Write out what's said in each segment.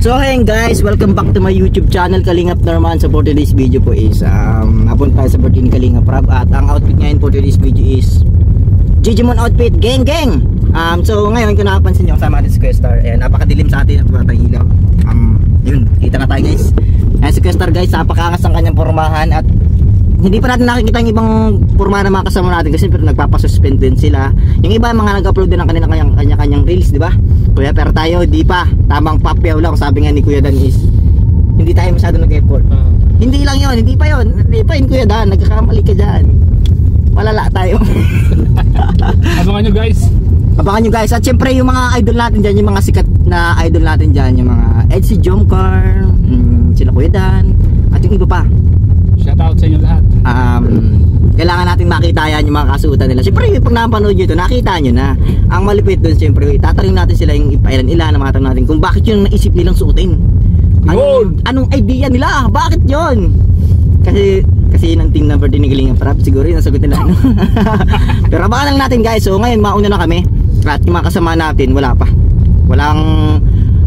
So ayun guys, welcome back to my YouTube channel Kalingap Norman. So for today's video po is napunta sa birthday ni Kalingap Rob. At ang outfit ngayon for today's video is Jijimon outfit, gang gang. So ngayon kung nakapansin nyo, kasama natin si Questar. Ayan, napakadilim sa atin at wala tayong ilaw. Yun, kita na tayo guys. Ayan si Questar guys, napakaangas ang kanyang pormahan. At hindi pa natin nakikita yung ibang pormahan ng mga kasama natin kasi pero nagpapasuspend din sila. Yung iba mga nag-upload din ng kanya-kanyang reels, di ba? Kuya, pero tayo di pa, tamang papyaw lang. Sabi nga ni Kuya Dan is hindi tayo masyado nag-effort. Hindi lang yun, hindi pa yun Kuya Dan, nagkakamali ka dyan. Malala tayo. Abangan nyo guys. At syempre yung mga idol natin dyan, yung mga sikat na idol natin dyan, yung mga Edsy Jomcar, sila Kuya Dan, at yung iba pa. Shoutout sa inyo lahat. Kailangan natin makita yan yung mga kasuotan nila. Siyempre pag napanood nyo ito, nakita nyo na. Ang malupit doon siyempre, tatanungin natin sila yung ilan na matanong natin kung bakit yun naisip nilang suotin. Anong idea nila? Bakit yun? Kasi yun ang team number din ni Kalingap Rob. Siguro yun ang sagot nila. Pero abangan lang natin guys. So ngayon mauna na kami. At yung mga kasama natin wala pa. Walang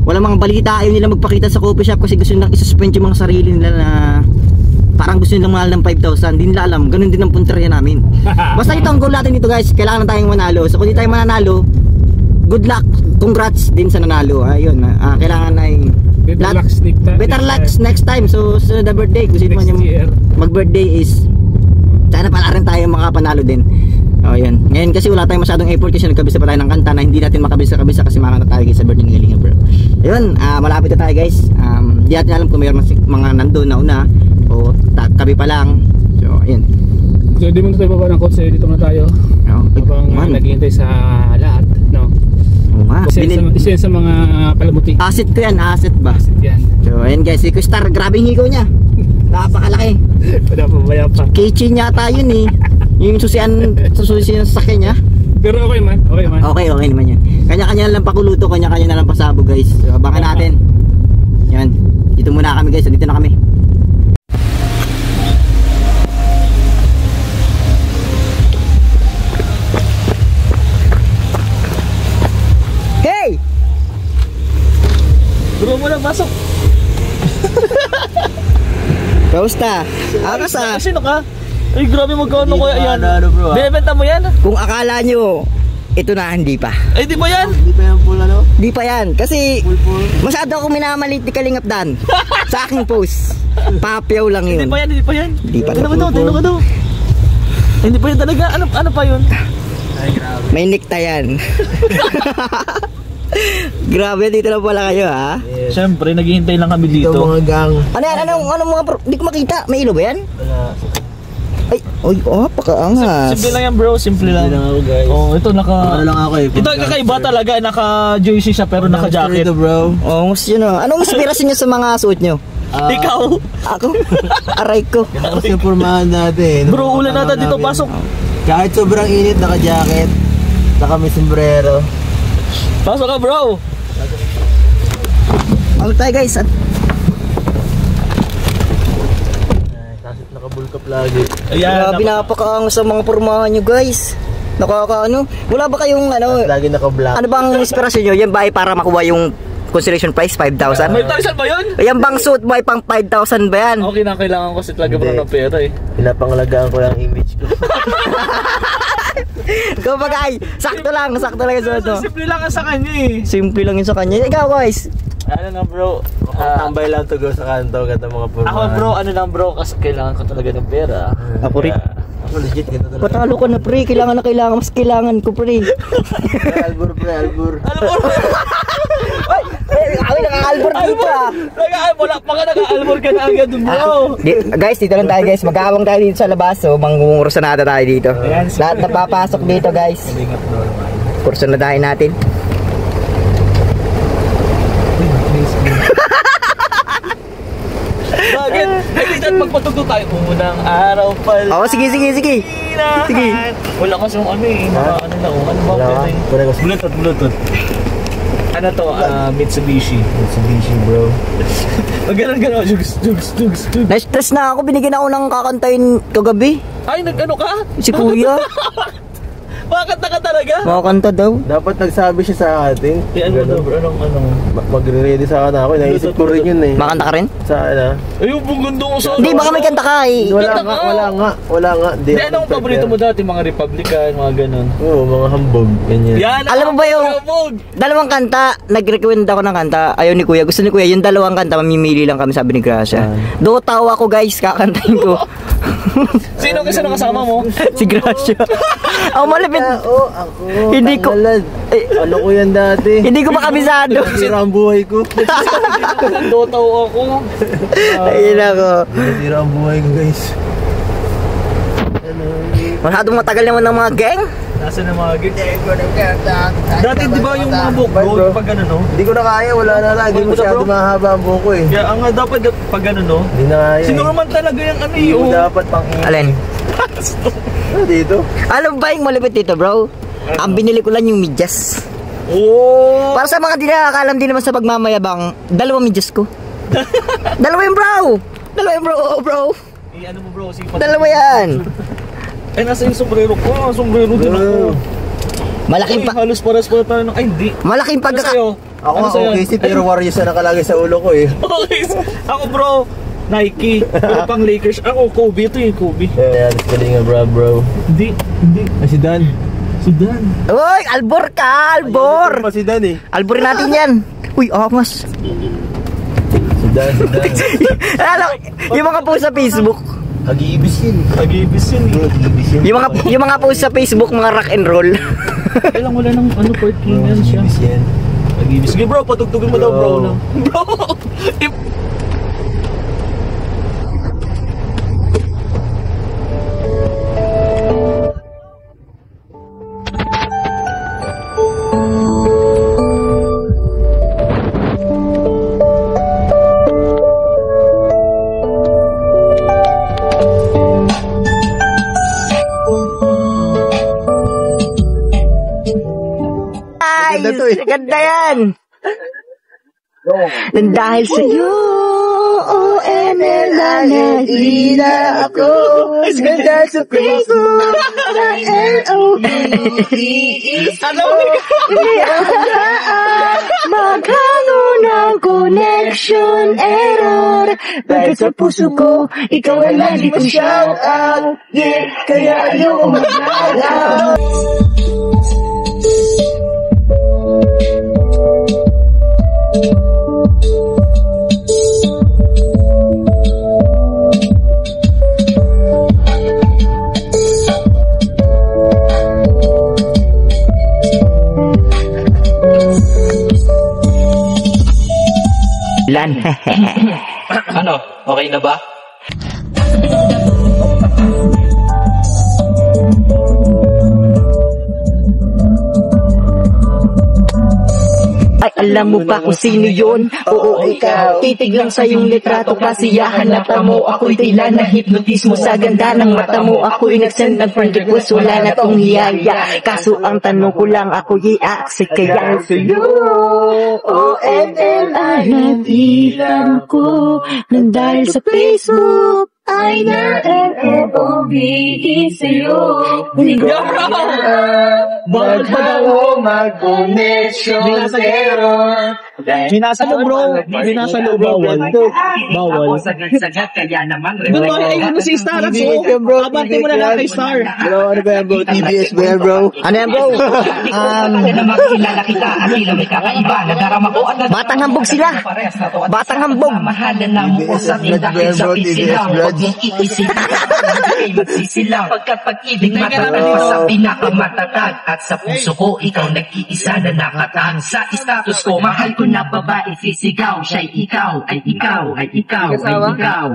mga balita. Ayaw nila magpakita sa coffee shop kasi gusto nilang isuspend yung mga sarili nila na parang gusto nilang mahal ng 5,000. Hindi nila alam. Ganun din ang punterya namin. Basta ito ang goal natin dito guys. Kailangan tayong manalo. So kung di tayo mananalo, good luck. Congrats din sa nanalo. Ayun. Kailangan ay better luck next time. So sa the birthday, kung sino man yung mag-birthday is sana pala rin tayo makapanalo din. Ayun. Ngayon kasi wala tayong masyadong effort kasi nagkabisa pa tayo ng kanta na hindi natin makabisa-kabisa kasi makakanta tayo sa birthday ni Kalingap Rob. Ayun. Malapit na tayo guys. Hindi natin alam kung mayroon mga nandun na una o kami pa lang. So ayun. So di mo tayo baba ng kotse, dito na tayo. Habang naghihintay sa lahat, no? Isa sa mga palamuti. Asset ko yan, asset ba? Asset yan. So ayun guys, si Questar, grabe yung higaw niya. Napakalaki. Wala pa baya pa. Kitchen yata yun eh. Yung susian sa sakyan niya. Pero okay man. Okay naman yan. Kanya-kanya lang pakuluto, kanya-kanya na lang pasabog guys. So abangan natin. Yan. Dito muna kami guys, dito na kami. Hey! Bro mo lang pasok. Kausta? Akasa? Sino ka? Ay grabe magkano kaya yan? Bebenta mo yan? Kung akala nyo ito na, hindi pa. Ay di ba yan? Hindi pa yan full ano? Hindi pa yan. Kasi masyado ako minamalit ni Kalingap Dan sa aking post. Papyaw lang yun. Hindi pa yan? Hindi pa. Tignan mo daw. Hindi pa yan talaga. Ano pa yun? Ay grabe. May nikta yan. Grabe, dito lang pala kayo ha. Yes. Siyempre, naghihintay lang kami dito. Ito mga gang. Ano yan? Anong mga bro? Hindi ko makita. May ilo ba yan? Wala. Ay, pakaangas. Simple lang yan bro, simple lang. Ako guys. Oh, ito Ano lang ako eh. Ito kakaiba talaga, naka-jersey siya pero naka-jacket. Ito bro. Oh, yun o. Anong inspirasyon nyo sa mga suit nyo? Ikaw. Ako? Aray ko. Ito kasi yung pormahan natin. Bro, ulan natin dito, pasok. Kahit sobrang init, naka-jacket, naka may sombrero. Pasok ka bro. Ano tayo guys? Kasit nakabulkap lagi. Ayan. Grabe, napakaangas sa mga pormahan nyo guys. Nakakaano. Wala ba kayong ano? Lagi naka-black. Ano bang inspirasyon nyo? Yan ba ay para makuha yung consideration price? 5,000? 5,000 ba yun? Yan bang suit mo ay pang 5,000 ba yan? Okay na, kailangan ko kasi talaga bro ng pera eh. Pinapangalagaan ko lang image ko. Kumbaga ay, sakto lang yung suot mo. Simple lang sa kanya eh. Simple lang yun sa kanya. Ikaw guys? Ano lang bro, Tambay lang to go sa kanto, ganda mga pormahan. ako bro, ano lang bro, kasi kailangan ko talaga ng pera. Ako rin. Ako legit, ganda talaga. Patalo ka na pre, kailangan, mas kailangan ko pre. Albur pre, albur. Ano bro? Ay, naka-albor dito ah. Wala pa ka naka-albor ka na agad bro. Guys, dito lang tayo guys. Mag-aawang tayo dito sa labas. So, mangungursanada tayo dito. Lahat na papasok dito guys. Kursanadahin natin. Bakit? Hindi dyan magpatugtog tayo. Unang araw pala. Oo, sige. Sige. Wala kasi yung ano eh. Ano ba? Bluetooth. Ano to? Mitsubishi bro. Magalang jugs. Stress na ako, binigyan ako ng kakantayin kagabi. Ay, nag-ano ka? Si kuya. Makakanta ka talaga? Makakanta daw. Dapat nagsabi siya sa atin. Ano daw bro? Anong? Magre-ready sa akin ako. Naisip ko rin yun eh. Makanta ka rin? Saan ah? Ayun, bugando ko sa... Hindi, baka may kanta ka eh. Wala nga. Di, anong paborito mo dati? Mga Republican, mga ganun? Oo, mga hambog. Ganyan. Yan! Alam mo ba yung dalawang kanta, nag-recommend ako ng kanta, ayaw ni Kuya, gusto ni Kuya, yung dalawang kanta, mamimili lang kami, sabi ni Gracia. Do tawa ko guys, kakantahin ko. Sino kasama mo? Si Gracia. Ako malapit. Oo, ako. Hindi ko. Ano ko yan dati? Hindi ko makabisado. Nasira ang buhay ko. Dotaw ako. Ayun ako. Nasira ang buhay ko guys. Masyadong matagal naman ng mga gang. Nasa na mga gig? Dati di ba yung mga buhok bro, pag ano no? Hindi ko na kaya, wala na lagi masyado mahaba ang buhok ko eh. Kaya ang dapat pag ano no? Hindi na kaya. Sinorman talaga yung ano Hindi yun. dapat pang Alin? dito. Alam ba yung malapit dito bro? Ang binili ko lang yung medyas. Oh! Para sa mga di nakakalam din naman sa pagmamayabang, dalawang medyas ko. Dalawa yung bro! Dalawa yung bro! Ano mo bro? Dalawa yan! Ay, nasa yung sombrero ko. Sombrero din ako. Malaking Ay, halos pares pala tayo ng... Ay, hindi. Malaking Ano sa'yo? Ako Ano nga sa'yo? okay si pero Warriors na nakalagay sa ulo ko eh. Okay. Ako bro, Nike. Pero pang Lakers. Ako, Kobe. Ito yung Kobe. Kaya alas galing nga bro. Hindi. Ay si Dan. Si Dan. Uy! Albor ka! Albor! Pa si Dan eh. Alborin natin yan! Uy, angas! Si Dan. Ano? Yung mga post sa Facebook. Hag-iibis yun. Nag-ibis yun. Yung mga post sa Facebook, mga rock and roll. Kailang wala ng ano, part king yan siya. Hag-iibis yan. Nag-ibis. Sige bro, patugtugin mo daw bro na. Bro! Ganda yan! Nang dahil sa'yo, ONL na ako. Nang dahil sa Facebook, LOVE. Alam mo Maghalo ng connection error. Dahil sa puso ko, ikaw ay lagi kong shout out. Yeah, kaya ayoko mag-shout out. Lan. Ano? Okay na ba? Ay, alam mo ba kung sino yun? Oo, ikaw. Titig lang sa iyong litrato, kasiyahan na mo. Ako'y tila na hipnotismo sa ganda ng mata mo. Ako'y nagsend ng friend request, wala na tong hiyaya. Kaso ang tanong ko lang, ako i-accept kaya sa'yo. ONL ay natilang ko nang dahil sa Facebook. Ay na-LOVE sa'yo. Hindi ko Maghalo mag-connection error. Binasalo bro. Binasalo bawal. Bawal. Sagad-sagad kaya naman. Doon mo ayun mo si Star. Abante mo na lang kay Star. Bro, ano ba yan bro? TBS ba yan bro? Ano yan bro? na makilala kita at tila may kakaiba. Nadarama ko at Batang hambog sila. Batang hambog. Mahalan na mo sa dahil sa pisilaw. Huwag mong iisipin. Ay magsisilaw. Pagkat pag-ibig matatag sa pinakamatatag. At sa puso ko, ikaw nag-iisa na nakatag. Sa status ko, mahal ko na babae sisigaw. Siya'y ikaw, ay ikaw, ay ikaw, ay ikaw.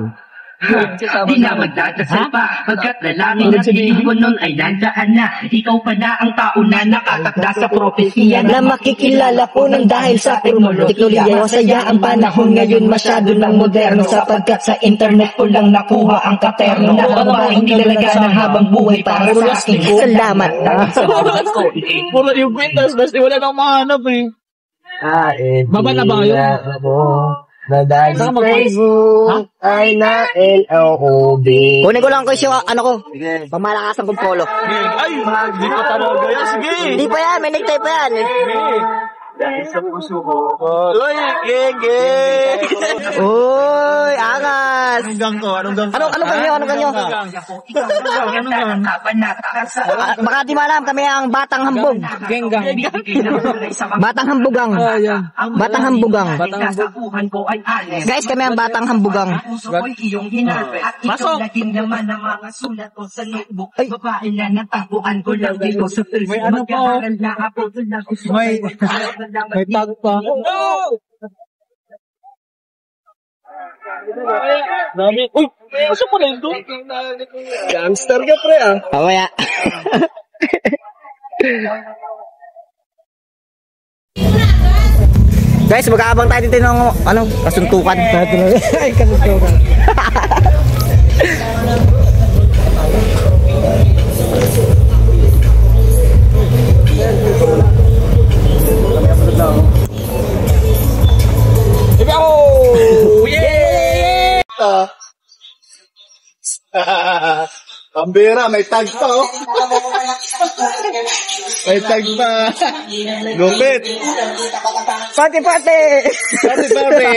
Di na magdadasal pa. Pagkat lalaki na piling ko nun ay landaan na. Ikaw pa na ang tao na nakatakda sa propesya Na makikilala ko nang dahil sa teknolohiya. Masaya ang panahon ngayon, masyado ng moderno. Sapagkat sa internet ko lang nakuha ang katerno. Na babaeng nilalaga ng habang buhay para sa akin. Salamat. Salamat ko. Puro yung kwintas. Basta wala nang mahanap eh. Kain. Baba na ba kayo? Nadaan sa Facebook ay na LOOB. Kunin ko lang ko siya, ano ko, pamalakasan kong polo. Ay, hindi pa talaga yan. Sige. Hindi pa yan, may necktie pa yan. Dahil sa puso ko. Uy, gege. Uy, angas. Anong gang ko? Anong gang? Ano ganyo? Baka di mo alam, kami ang Batang Hambog. Genggang. Batang Hambugang. Batang Hambugang. Guys, kami ang Batang Hambugang. Pasok! Naman ang mga sulat ko sa notebook. Babae na natapuan ko lang dito sa Facebook. May ano pa? May tag pa. Dami. Uy! Asa pa lang doon? Gangster ka, pre, ah. Pamaya. Guys, mag-aabang tayo dito ng kasuntukan. Ay, kasuntukan. Pambira, may tag pa, oh. May tag pa. Gupit. Pati-pati! Pati-pati.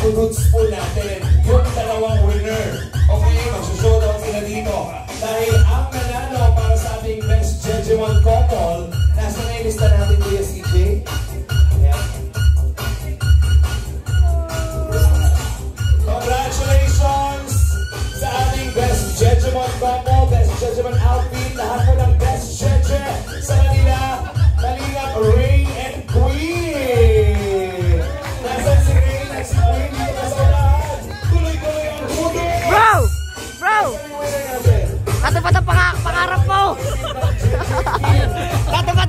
Roots po natin, yung dalawang winner. Okay, magsushowdown sila dito. Dahil ang nanalo para sa ating Best Jejemon Couple, nasa na yung lista natin, Kuya CJ? Ayan. Congratulations sa ating Best Jejemon Couple, Best Jejemon Outfit, lahat po ng Best Jeje sa kanila, Kalingap Ray and Queen. Nasaan si Ray at si Queen? Katapat ang pangarap mo! Katapat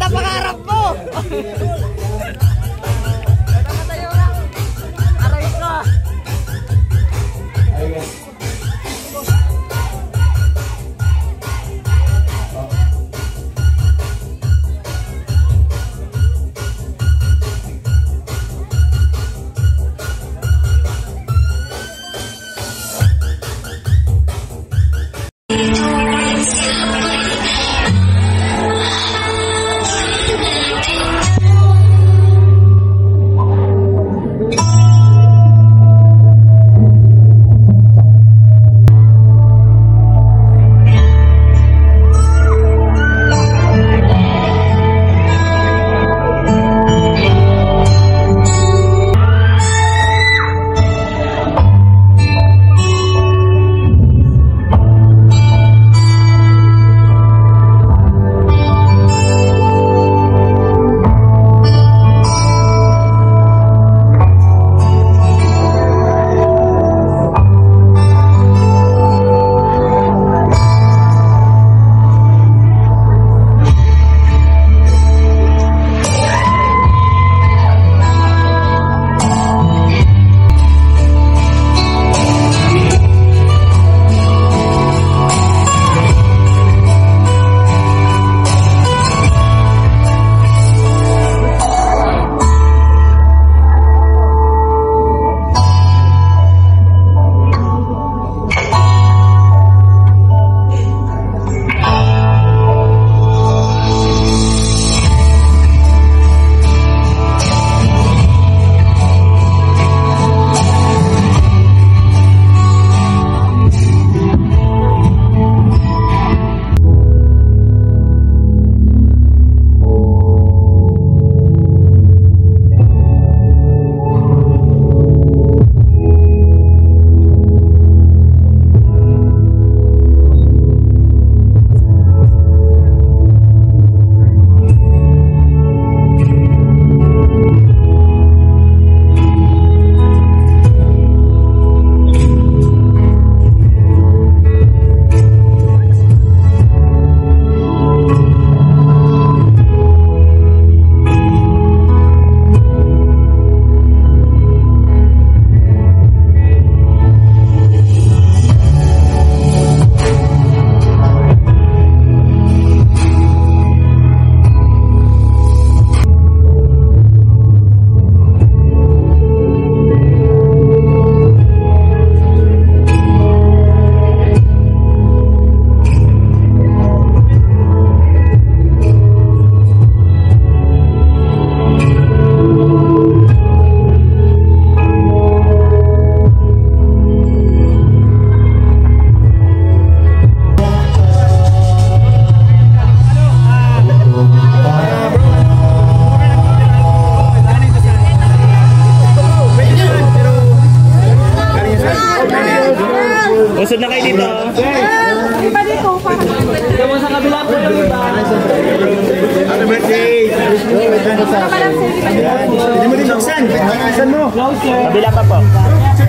Hindi mo din buksan. Buksan mo. Kabila pa po.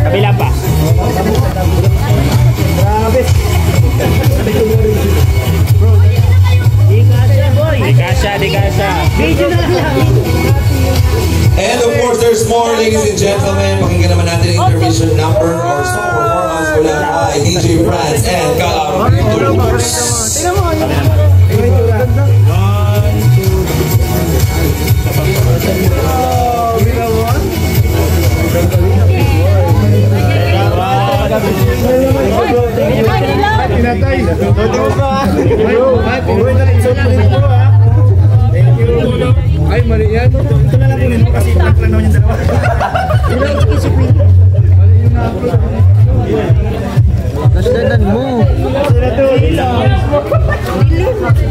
Kabila pa. Grabe. Di kasha. Video na lang. And of course, there's more, ladies and gentlemen. Pakinggan naman natin ang intermission number or song performance mula kay DJ France and Calab Tours. Ay, mali yan. Ito na lang kunin mo kasi lang naman yung dalawa. Nasdadan mo.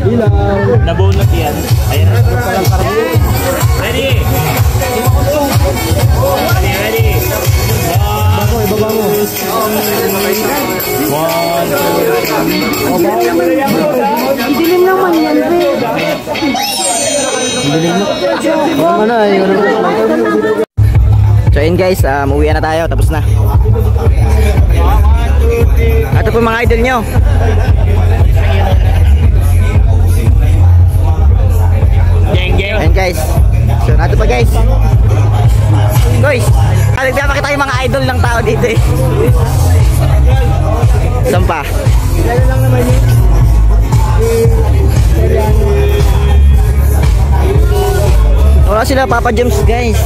Ilaw. Nabunot yan. Ayan. Ready? Ready? Bako, ibaba mo. Idilim naman yan, be. So yun guys, uwi na tayo, tapos na. Ito po mga idol nyo. Ayan guys. So nato pa guys. Guys, nagpapakita yung mga idol ng tao dito eh. Saan pa? Lalo lang naman yun. Wala sila Papa James guys.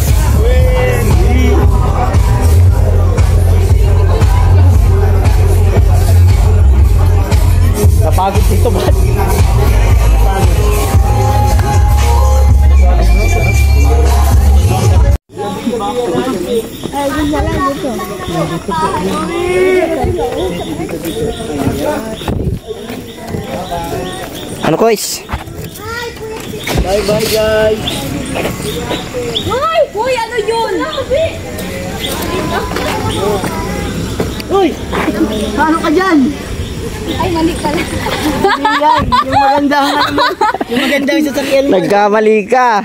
Napagod dito ba? Ano guys? Bye bye guys. Hoy! Hoy! Ano yun? Uy! Paano ka dyan? Ay, mali pala. Hindi yan. Yung maganda ang sasakyan mo. Nagkamali ka.